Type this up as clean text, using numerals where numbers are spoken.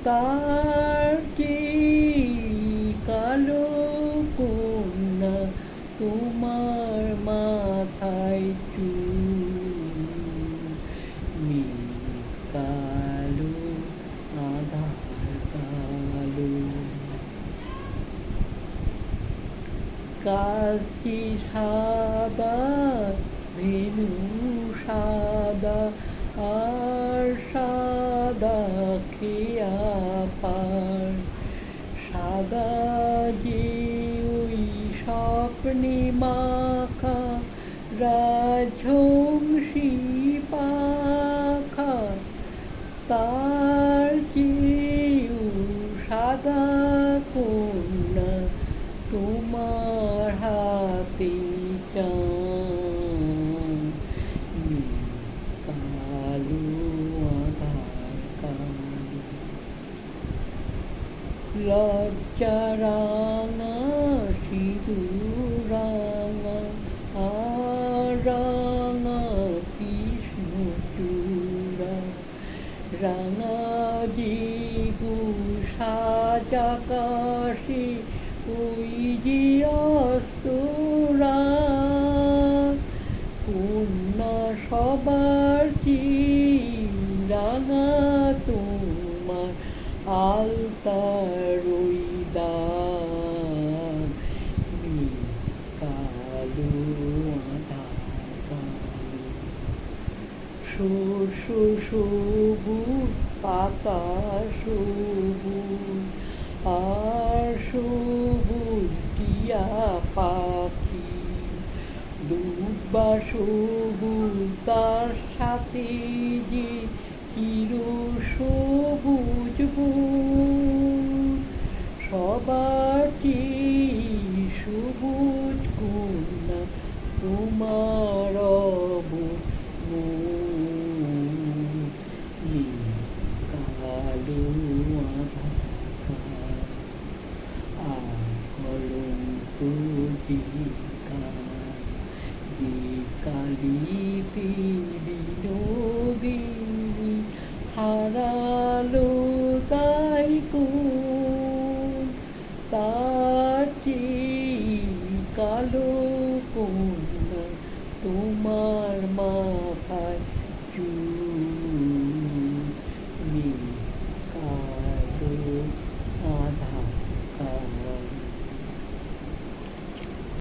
তার যে কালো কন্যা তোমার মাথায় চুল, মেঘ কালো আধার কালো, কাশটি সাদা ভেনু সাদা আর সাদা খেয়া পার, সাদা যে ওই স্বপ্নে মাখা রাজহংসী পাখা, তার চেয়েও সাদা কন্যা তোমার হাতে চান, কালো আধার কালো, লজ্জা রাঙা সিঁদুর রাঙা আর রাঙা কৃষ্ণচূড়া, রাঙা যে গো সাজাকাশে ওই যে অস্তরা, কন্যা সবার চেয়ে রাঙা তোমার আলতার ওই দাগ, কালো আধার কালো, শস্য সবুজ পাতা সবুজ আর সবুজ টিয়া পাখি, দুব্বা সবুজ তার সাথে যে চির সবুজ বুট, সবার চেয়ে সবুজ কন্যা তোমার অবুঝ মন, কালো আধার কালো, আর কলঙ্ক যে কালিতে বিনোদিনী হারালো তাই কোন, তার চেয়ে কালো কন্যা তোমার মাথায় চুল।